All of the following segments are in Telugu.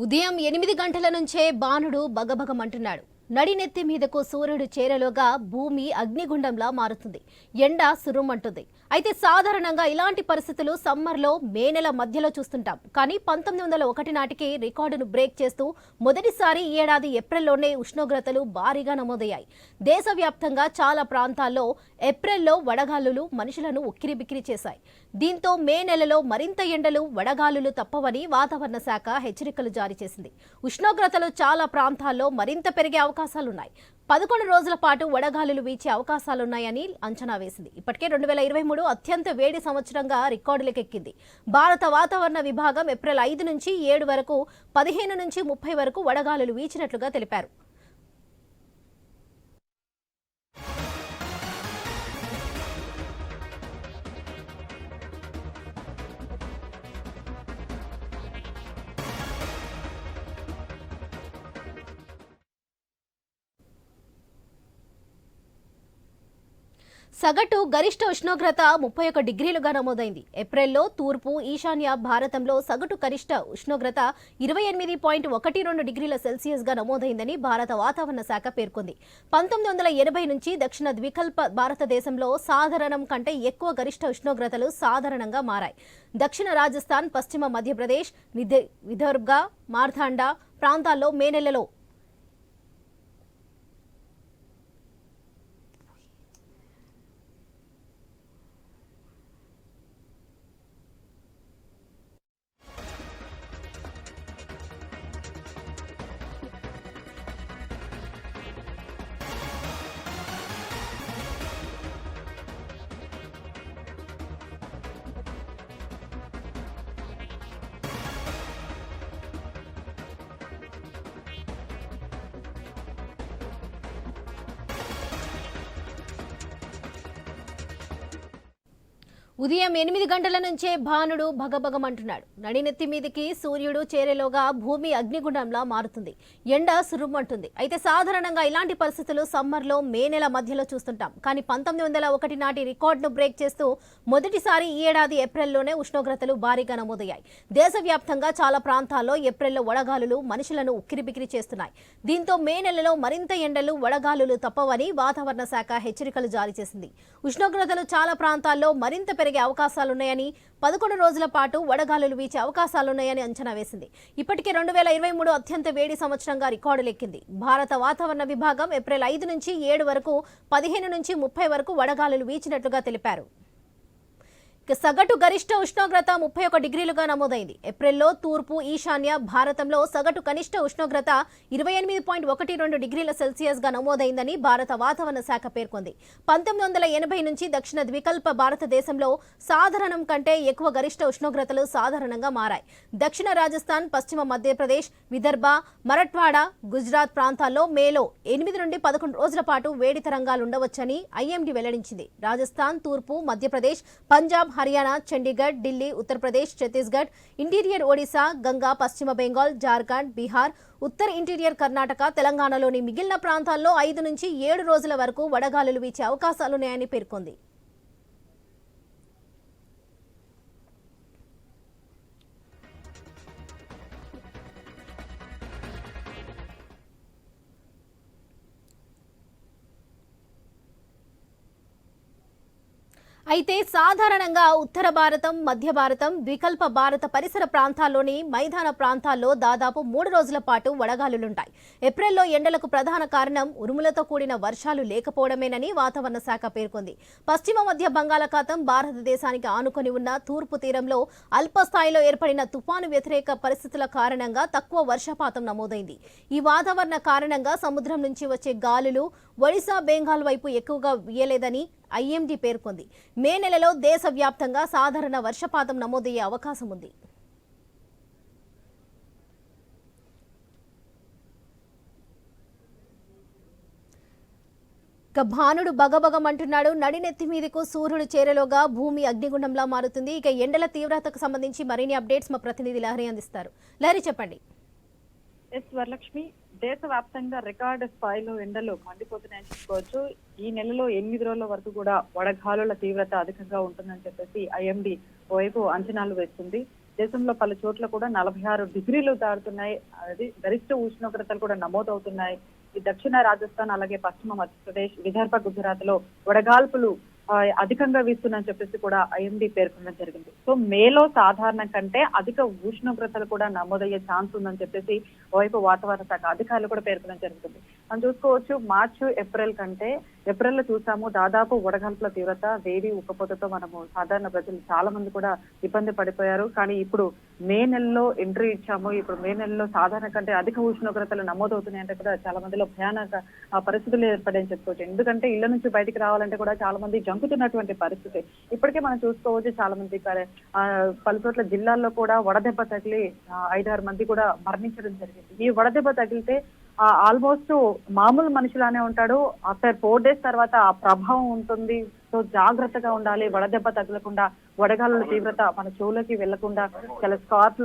ఉదయం 8 గంటల నుంచే బాణుడు బగబగమంటున్నాడు. నడినెత్తి మీదకు సూర్యుడు చేరేలోగా భూమి అగ్నిగుండంలా మారుతుంది. ఎండ సురుమంటుంది. అయితే సాధారణంగా ఇలాంటి పరిస్థితులు సమ్మర్లో మే నెల మధ్యలో చూస్తుంటాం. కానీ 1901 నాటికి రికార్డును బ్రేక్ చేస్తూ మొదటిసారి ఈ ఏడాది ఏప్రిల్లోనే ఉష్ణోగ్రతలు భారీగా నమోదయ్యాయి. దేశవ్యాప్తంగా చాలా ప్రాంతాల్లో ఏప్రిల్లో వడగాలులు మనుషులను ఉక్కిరిబిక్కిరి చేశాయి. దీంతో మే నెలలో మరింత ఎండలు వడగాలులు తప్పవని వాతావరణ శాఖ హెచ్చరికలు జారీ చేసింది. ఉష్ణోగ్రతలు చాలా ప్రాంతాల్లో మరింత పెరిగే అవకాశాలున్నాయి. 11 రోజుల పాటు వడగాలులు వీచే అవకాశాలున్నాయని అంచనా వేసింది. ఇప్పటికే 2023 అత్యంత వేడి సంవత్సరంగా రికార్డులకెక్కింది. భారత వాతావరణ విభాగం ఏప్రిల్ 5 నుంచి 7 వరకు 15 నుంచి 30 వరకు వడగాలులు వీచినట్లుగా తెలిపారు. సగటు గరిష్ట ఉష్ణోగ్రత 31 డిగ్రీలుగా నమోదైంది. ఏప్రిల్లో తూర్పు ఈశాన్య భారతంలో సగటు గరిష్ట ఉష్ణోగ్రత 28.12 డిగ్రీల సెల్సియస్గా నమోదైందని భారత వాతావరణ శాఖ పేర్కొంది. 1980 నుంచి దక్షిణ ద్వికల్ప భారతదేశంలో సాధారణం కంటే ఎక్కువ గరిష్ట ఉష్ణోగ్రతలు సాధారణంగా మారాయి. దక్షిణ రాజస్థాన్, పశ్చిమ మధ్యప్రదేశ్, విదర్భ, మార్తాండ ప్రాంతాల్లో మే నెలలో ఉదయం 8 గంటల నుంచే బాణుడు భగభగమంటున్నాడు. నడినెత్తి మీదకి సూర్యుడు చేరేలోగా భూమి అగ్నిగుండంలా మారుతుంది. ఎండ సురుమంటుంది. అయితే సాధారణంగా ఇలాంటి పరిస్థితులు సమ్మర్లో మే నెల మధ్యలో చూస్తుంటాం. కానీ 1901 నాటి రికార్డును బ్రేక్ చేస్తూ మొదటిసారి ఈ ఏడాది ఏప్రిల్లోనే ఉష్ణోగ్రతలు భారీగా నమోదయ్యాయి. దేశవ్యాప్తంగా చాలా ప్రాంతాల్లో ఏప్రిల్లో వడగాలులు మనుషులను ఉక్కిరిబిక్కిరి చేస్తున్నాయి. దీంతో మే నెలలో మరింత ఎండలు వడగాలులు తప్పవని వాతావరణ శాఖ హెచ్చరికలు జారీ చేసింది. ఉష్ణోగ్రతలు చాలా ప్రాంతాల్లో మరింత పెరిగే అవకాశాలున్నాయని 11 రోజుల పాటు వడగాలులు వీచే అవకాశాలున్నాయని అంచనా వేసింది. ఇప్పటికే 2023 అత్యంత వేడి సంవత్సరంగా రికార్డులెక్కింది. భారత వాతావరణ విభాగం ఏప్రిల్ 5 నుంచి 7 వరకు 15 నుంచి 30 వరకు వడగాలులు వీచినట్లుగా తెలిపారు. సగటు గరిష్ట ఉష్ణోగ్రత 31 డిగ్రీలుగా నమోదైంది. ఏప్రిల్లో తూర్పు ఈశాన్య భారతంలో సగటు కనిష్ట ఉష్ణోగ్రత 28.12 డిగ్రీల సెల్సియస్గా నమోదైందని భారత వాతావరణ శాఖ పేర్కొంది. 1980 నుంచి దక్షిణ ద్వికల్ప భారతదేశంలో సాధారణం కంటే ఎక్కువ గరిష్ట ఉష్ణోగ్రతలు సాధారణంగా మారాయి. దక్షిణ రాజస్థాన్, పశ్చిమ మధ్యప్రదేశ్, విదర్భ, మరఠ్వాడ, గుజరాత్ ప్రాంతాల్లో మేలో 8 నుండి 11 రోజుల పాటు వేడి తరంగాలుండవచ్చని ఐఎండీ వెల్లడించింది. రాజస్థాన్, తూర్పు మధ్యప్రదేశ్, పంజాబ్, హర్యానా, చండీగఢ్, ఢిల్లీ, ఉత్తరప్రదేశ్, ఛత్తీస్గఢ్, ఇంటీరియర్ ఒడిశా, గంగా, పశ్చిమ బెంగాల్, జార్ఖండ్, బీహార్, ఉత్తర ఇంటీరియర్ కర్ణాటక, తెలంగాణలోని మిగిలిన ప్రాంతాల్లో 5 నుంచి 7 రోజుల వరకు వడగాలులు వీచే అవకాశాలున్నాయని పేర్కొంది. అయితే సాధారణంగా ఉత్తర భారతం, మధ్య భారతం, ద్వికల్ప భారత పరిసర ప్రాంతాల్లోని మైదాన ప్రాంతాల్లో దాదాపు 3 రోజుల పాటు వడగాలులుంటాయి. ఏప్రిల్లో ఎండలకు ప్రధాన కారణం ఉరుములతో కూడిన వర్షాలు లేకపోవడమేనని వాతావరణ శాఖ పేర్కొంది. పశ్చిమ మధ్య బంగాళాఖాతం భారతదేశానికి ఆనుకొని ఉన్న తూర్పు తీరంలో అల్పస్థాయిలో ఏర్పడిన తుపాను వ్యతిరేక పరిస్థితుల కారణంగా తక్కువ వర్షపాతం నమోదైంది. ఈ వాతావరణ కారణంగా సముద్రం నుంచి వచ్చే గాలులు ఒడిశా, బెంగాల్ వైపు ఎక్కువగా వీయలేదని ఐఎండీ పేర్కొంది. మే నెలలో దేశవ్యాప్తంగా సాధారణ వర్షపాతం నమోదయ్యే అవకాశం ఉంది. ఇక భానుడు బగబగమంటున్నాడు. నడినెత్తి మీదకు సూర్యుడు చేరేలోగా భూమి అగ్నిగుండంలా మారుతుంది. ఇక ఎండల తీవ్రతకు సంబంధించి మరిన్ని అప్డేట్స్ మా ప్రతినిధి లహరి అందిస్తారు. లహరి, చెప్పండి. వరలక్ష్మి, దేశవ్యాప్తంగా రికార్డు స్థాయిలో ఎండలు మండిపోతున్నాయని చెప్పుకోవచ్చు. ఈ నెలలో 8 రోజుల వరకు కూడా వడగాలుల తీవ్రత అధికంగా ఉంటుందని చెప్పేసి ఐఎండీ ఓవైపు అంచనాలు వేస్తుంది. దేశంలో పలు చోట్ల కూడా 46 డిగ్రీలు దాటుతున్నాయి. అది గరిష్ట ఉష్ణోగ్రతలు కూడా నమోదవుతున్నాయి. ఈ దక్షిణ రాజస్థాన్ అలాగే పశ్చిమ మధ్యప్రదేశ్, విదర్భ, గుజరాత్ లో వడగాల్పులు అధికంగా వీస్తున్నాయని చెప్పేసి కూడా ఐఎండీ పేర్కొనడం జరిగింది. సో మేలో సాధారణం కంటే అధిక ఉష్ణోగ్రతలు కూడా నమోదయ్యే ఛాన్స్ ఉందని చెప్పేసి ఓవైపు వాతావరణ శాఖ అధికారులు కూడా పేర్కొనడం జరుగుతుంది. మనం చూసుకోవచ్చు మార్చి, ఏప్రిల్ కంటే ఏప్రిల్ లో చూసాము దాదాపు వడగాల్పుల తీవ్రత, వేడి, ఉక్కపోతతో మనము సాధారణ ప్రజలు చాలా మంది కూడా ఇబ్బంది పడిపోయారు. కానీ ఇప్పుడు మే నెలలో ఎంట్రీ ఇచ్చాము. ఇప్పుడు మే నెలలో సాధారణ కంటే అధిక ఉష్ణోగ్రతలు నమోదవుతున్నాయంటే కూడా చాలా మందిలో భయానక పరిస్థితులు ఏర్పడాయని చెప్పుకోవచ్చు. ఎందుకంటే ఇళ్ల నుంచి బయటికి రావాలంటే కూడా చాలా మంది జంకుతున్నటువంటి పరిస్థితి. ఇప్పటికే మనం చూసుకోవచ్చు చాలా మంది పలు చోట్ల జిల్లాల్లో కూడా వడదెబ్బ తగిలి 5-6 మంది కూడా మరణించడం జరిగింది. ఈ వడదెబ్బ తగిలితే ఆల్మోస్ట్ మామూలు మనిషిలానే ఉంటాడు. ఆఫ్టర్ 4 days తర్వాత ఆ ప్రభావం ఉంటుంది. సో జాగ్రత్తగా ఉండాలి. వడదెబ్బ తగలకుండా, వడగాలుల తీవ్రత మన చెవులకి వెళ్లకుండా చాలా స్కార్ఫ్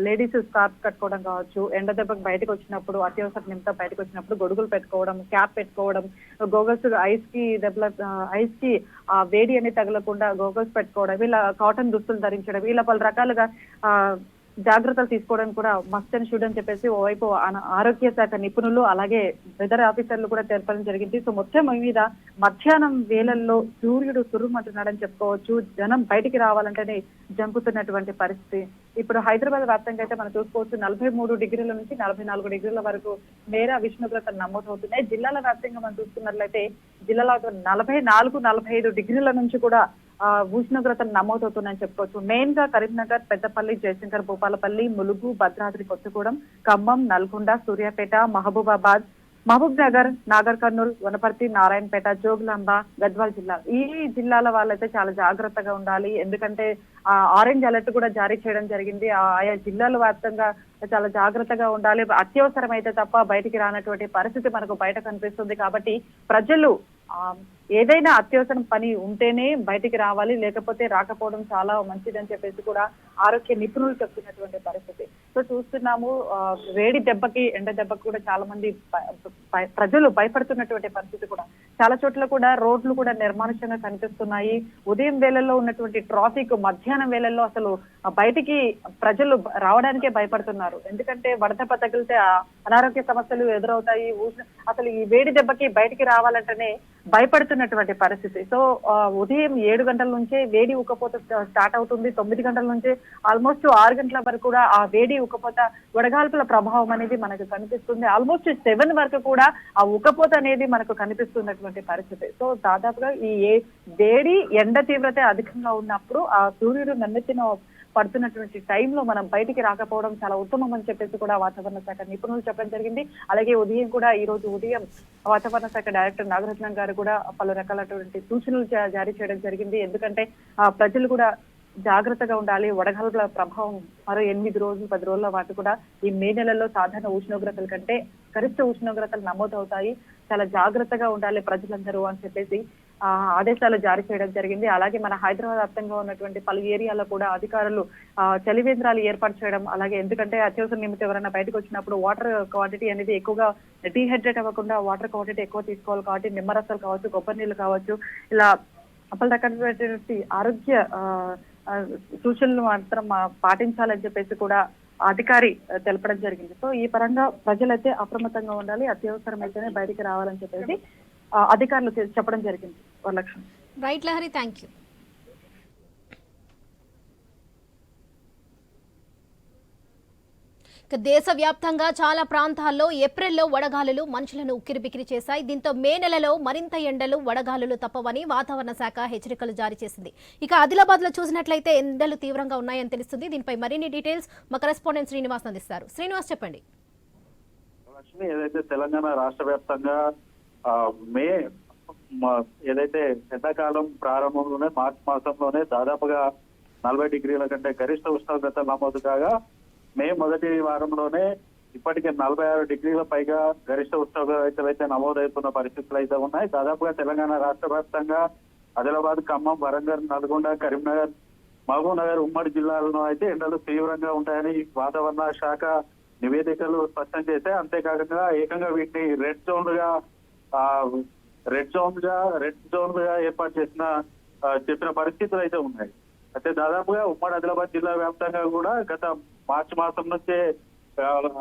లేడీస్ స్కార్ఫ్ కట్టుకోవడం కావచ్చు, ఎండ దెబ్బకి బయటకు వచ్చినప్పుడు, అత్యవసర నిమిత్తం బయటకు వచ్చినప్పుడు గొడుగులు పెట్టుకోవడం, క్యాప్ పెట్టుకోవడం, గోగల్స్ ఐస్ కి వేడి అనేది తగలకుండా గోగల్స్ పెట్టుకోవడం, ఇలా కాటన్ దుస్తులు ధరించడం, ఇలా పలు రకాలుగా జాగ్రత్తలు తీసుకోవడం కూడా మస్ట్ అండ్ షుడ్ అని చెప్పేసి ఓవైపు ఆరోగ్య శాఖ నిపుణులు అలాగే వెదర్ ఆఫీసర్లు కూడా తెలపడం జరిగింది. సో మొత్తం మీద మధ్యాహ్నం వేళల్లో సూర్యుడు తుర్రుమంటున్నాడని చెప్పుకోవచ్చు. జనం బయటికి రావాలంటేనే జంకుతున్నటువంటి పరిస్థితి. ఇప్పుడు హైదరాబాద్ వ్యాప్తంగా అయితే మనం చూసుకోవచ్చు 43 డిగ్రీల నుంచి 44 డిగ్రీల వరకు మేర ఉష్ణోగ్రతలు నమోదవుతున్నాయి. జిల్లాల వ్యాప్తంగా మనం చూసుకున్నట్లయితే జిల్లాలో 44-45 డిగ్రీల నుంచి కూడా ఉష్ణోగ్రతలు నమోదవుతున్నాయని చెప్పుకోవచ్చు. మెయిన్ గా కరీంనగర్, పెద్దపల్లి, జయశంకర్, భూపాలపల్లి, ములుగు, భద్రాద్రి కొత్తగూడెం, ఖమ్మం, నల్గొండ, సూర్యాపేట, మహబూబాబాద్, మహబూబ్ నగర్, నాగర్ కర్నూల్, వనపర్తి, నారాయణపేట, జోగులాంబ, గద్వాల్ జిల్లా, ఈ జిల్లాల వాళ్ళైతే చాలా జాగ్రత్తగా ఉండాలి. ఎందుకంటే ఆరెంజ్ అలర్ట్ కూడా జారీ చేయడం జరిగింది. ఆయా జిల్లాల వ్యాప్తంగా చాలా జాగ్రత్తగా ఉండాలి. అత్యవసరమైతే తప్ప బయటికి రానటువంటి పరిస్థితి మనకు బయట కనిపిస్తుంది. కాబట్టి ప్రజలు ఏదైనా అత్యవసరం పని ఉంటేనే బయటికి రావాలి, లేకపోతే రాకపోవడం చాలా మంచిదని చెప్పేసి కూడా ఆరోగ్య నిపుణులు చెప్తున్నటువంటి పరిస్థితి. సో చూస్తున్నాము వేడి దెబ్బకి, ఎండ దెబ్బకి కూడా చాలా మంది ప్రజలు భయపడుతున్నటువంటి పరిస్థితి కూడా చాలా చోట్ల కూడా రోడ్లు కూడా నిర్మానుష్యంగా కనిపిస్తున్నాయి. ఉదయం వేళల్లో ఉన్నటువంటి ట్రాఫిక్ మధ్యాహ్నం వేళల్లో అసలు బయటికి ప్రజలు రావడానికే భయపడుతున్నారు. ఎందుకంటే వడదెబ్బ తగిలితే అనారోగ్య సమస్యలు ఎదురవుతాయి. అసలు ఈ వేడి దెబ్బకి బయటికి రావాలంటేనే భయపడుతున్నటువంటి పరిస్థితి. సో ఉదయం 7 గంటల నుంచే వేడి ఉక్కపోత స్టార్ట్ అవుతుంది. 9 గంటల నుంచే ఆల్మోస్ట్ 6 గంటల వరకు కూడా ఆ వేడి ఉక్కపోత వడగాల్పుల ప్రభావం అనేది మనకు కనిపిస్తుంది. ఆల్మోస్ట్ 7 వరకు కూడా ఆ ఉక్కపోత అనేది మనకు కనిపిస్తున్నటువంటి పరిస్థితి. సో దాదాపుగా ఈ వేడి ఎండ తీవ్రత అధికంగా ఉన్నప్పుడు ఆ సూర్యుడు నన్నెత్తిన పడుతున్నటువంటి టైంలో మనం బయటికి రాకపోవడం చాలా ఉత్తమం అని చెప్పేసి కూడా వాతావరణ శాఖ నిపుణులు చెప్పడం జరిగింది. అలాగే ఉదయం కూడా ఈ రోజు ఉదయం వాతావరణ శాఖ డైరెక్టర్ నాగరత్నం గారు కూడా పలు రకాలైనటువంటి సూచనలు జారీ చేయడం జరిగింది. ఎందుకంటే ప్రజలు కూడా జాగ్రత్తగా ఉండాలి. వడగాల్పుల ప్రభావం మరో 8 రోజులు 10 రోజుల పాటు కూడా ఈ మే నెలలో సాధారణ ఉష్ణోగ్రతల కంటే గరిష్ట ఉష్ణోగ్రతలు నమోదవుతాయి. చాలా జాగ్రత్తగా ఉండాలి ప్రజలందరూ అని చెప్పేసి ఆదేశాలు జారీ చేయడం జరిగింది. అలాగే మన హైదరాబాద్ వ్యాప్తంగా ఉన్నటువంటి పలు ఏరియాలో కూడా అధికారులు చలివేంద్రాలు ఏర్పాటు చేయడం, అలాగే ఎందుకంటే అత్యవసర నిమిత్తం ఎవరైనా బయటకు వచ్చినప్పుడు వాటర్ క్వాంటిటీ అనేది ఎక్కువగా డీహైడ్రేట్ అవ్వకుండా వాటర్ క్వాంటిటీ ఎక్కువ తీసుకోవాలి. కాబట్టి నిమ్మరసాలు కావచ్చు, కొబ్బరి నీళ్ళు కావచ్చు, ఇలా అప్పటి రకమైనటువంటి ఆరోగ్య సూచనలు మాత్రం పాటించాలని చెప్పేసి కూడా అధికారి తెలపడం జరిగింది. సో ఈ పరంగా ప్రజలైతే అప్రమత్తంగా ఉండాలి, అత్యవసరమైతేనే బయటికి రావాలని చెప్పేసి అధికారులు చెప్పడం జరిగింది. Varalakshmi. Right Lahari, thank you. దేశవ్యాప్తంగా చాలా ప్రాంతాల్లో ఏప్రిల్లో వడగాలులు మనుషులను ఉక్కిరిబిక్కిరి చేశాయి. దీంతో మే నెలలో మరింత ఎండలు, వడగాలులు తప్పవని వాతావరణ శాఖ హెచ్చరికలు జారీ చేసింది. ఇక ఆదిలాబాద్ లో చూసినట్లయితే ఎండలు తీవ్రంగా ఉన్నాయని తెలుస్తుంది. దీనిపై మరిన్ని డీటెయిల్స్ మా కరెస్పాండెంట్ శ్రీనివాస్ అందిస్తారు. శ్రీనివాస్, చెప్పండి. ఏదైతే తెలంగాణ రాష్ట్ర వ్యాప్తంగా మే ఏదైతే ఎండాకాలం ప్రారంభంలోనే మార్చి మాసంలోనే దాదాపుగా 40 డిగ్రీల కంటే గరిష్ట ఉష్ణోగ్రత నమోదు కాగా మే మొదటి వారంలోనే ఇప్పటికే 46 డిగ్రీల పైగా గరిష్ట ఉష్ణోగ్రతలు అయితే నమోదవుతున్న పరిస్థితులు అయితే ఉన్నాయి. దాదాపుగా తెలంగాణ రాష్ట్ర వ్యాప్తంగా ఆదిలాబాద్, ఖమ్మం, వరంగల్, నల్గొండ, కరీంనగర్, మహబూబ్ నగర్ ఉమ్మడి జిల్లాలను అయితే ఎండలు తీవ్రంగా ఉంటాయని వాతావరణ శాఖ నివేదికలు స్పష్టం చేశాయి. అంతేకాకుండా ఏకంగా వీటిని రెడ్ జోన్ గా ఏర్పాటు చేసిన చెప్పిన పరిస్థితులు అయితే ఉన్నాయి. అయితే దాదాపుగా ఉమ్మడి ఆదిలాబాద్ జిల్లా వ్యాప్తంగా కూడా గత మార్చి మాసం నుంచే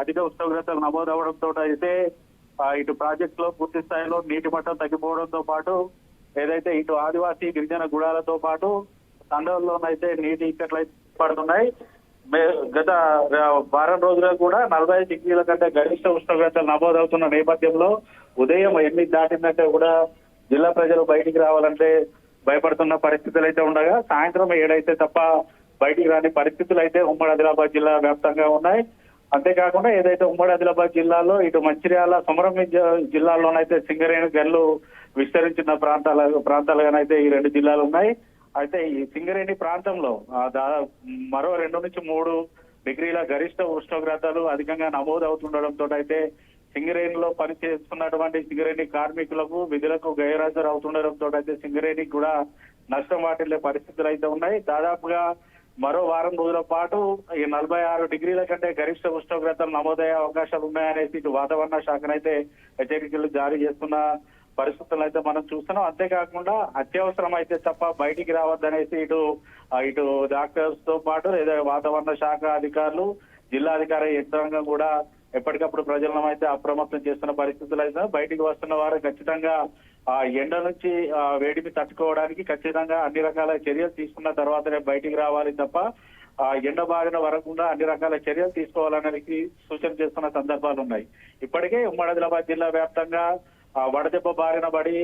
అధిక ఉష్ణోగ్రతలు నమోదవడంతో అయితే ఇటు ప్రాజెక్ట్ లో పూర్తి స్థాయిలో నీటి మట్టం తగ్గిపోవడంతో పాటు ఏదైతే ఇటు ఆదివాసీ గిరిజన గుడాలతో పాటు తండవల్లోనైతే నీటి ఇక్కట్లు పడుతున్నాయి. గత వారం రోజులుగా కూడా 45 డిగ్రీల కంటే గరిష్ట ఉష్ణోగ్రతలు నమోదవుతున్న నేపథ్యంలో ఉదయం 8 దాటిందంటే కూడా జిల్లా ప్రజలు బయటికి రావాలంటే భయపడుతున్న పరిస్థితులు అయితే ఉండగా సాయంత్రం 7 అయితే తప్ప బయటికి రాని పరిస్థితులు అయితే ఉమ్మడి ఆదిలాబాద్ జిల్లా వ్యాప్తంగా ఉన్నాయి. అంతేకాకుండా ఏదైతే ఉమ్మడి ఆదిలాబాద్ జిల్లాలో ఇటు మంచిర్యాల కొమరంభీం జిల్లాల్లోనైతే సింగరేణి గల్లు విస్తరించిన ప్రాంతాలుగానైతే ఈ 2 జిల్లాలు ఉన్నాయి. అయితే ఈ సింగరేణి ప్రాంతంలో మరో 2 నుంచి 3 డిగ్రీల గరిష్ట ఉష్ణోగ్రతలు అధికంగా నమోదు అవుతుండడంతో అయితే సింగరేణిలో పనిచేస్తున్నటువంటి సింగరేణి కార్మికులకు విధులకు గైర్హాజరు అవుతుండడంతో అయితే సింగరేణికి కూడా నష్టం వాటిల్లే పరిస్థితులు అయితే ఉన్నాయి. దాదాపుగా మరో వారం రోజుల పాటు ఈ 46 డిగ్రీల కంటే గరిష్ట ఉష్ణోగ్రతలు నమోదయ్యే అవకాశాలు ఉన్నాయనేసి ఇటు వాతావరణ శాఖనైతే హెచ్చరికలు జారీ చేస్తున్న పరిస్థితులు అయితే మనం చూస్తున్నాం. అంతేకాకుండా అత్యవసరం అయితే తప్ప బయటికి రావద్దనేసి ఇటు డాక్టర్స్ తో పాటు లేదా వాతావరణ శాఖ అధికారులు, జిల్లా అధికార యంత్రాంగం కూడా ఎప్పటికప్పుడు ప్రజలను అయితే అప్రమత్తం చేస్తున్న పరిస్థితులు అయితే బయటికి వస్తున్న వారు ఖచ్చితంగా ఎండ నుంచి వేడిని తట్టుకోవడానికి ఖచ్చితంగా అన్ని రకాల చర్యలు తీసుకున్న తర్వాతనే బయటికి రావాలి తప్ప ఎండ బారిన వరకుండా అన్ని రకాల చర్యలు తీసుకోవాలనేది సూచన చేస్తున్న సందర్భాలు ఉన్నాయి. ఇప్పటికే ఉమ్మడి ఆదిలాబాద్ జిల్లా వ్యాప్తంగా వడదెబ్బ బారిన పడి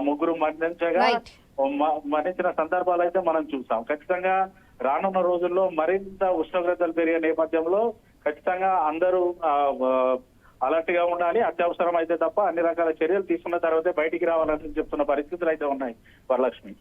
3 మరణించిన సందర్భాలు అయితే మనం చూసాం. ఖచ్చితంగా రానున్న రోజుల్లో మరింత ఉష్ణోగ్రతలు పెరిగే నేపథ్యంలో ఖచ్చితంగా అందరూ అలర్ట్ గా ఉండాలి. అత్యవసరం అయితే తప్ప అన్ని రకాల చర్యలు తీసుకున్న తర్వాతే బయటికి రావాలని చెప్తున్న పరిస్థితులు అయితే ఉన్నాయి. వరలక్ష్మి.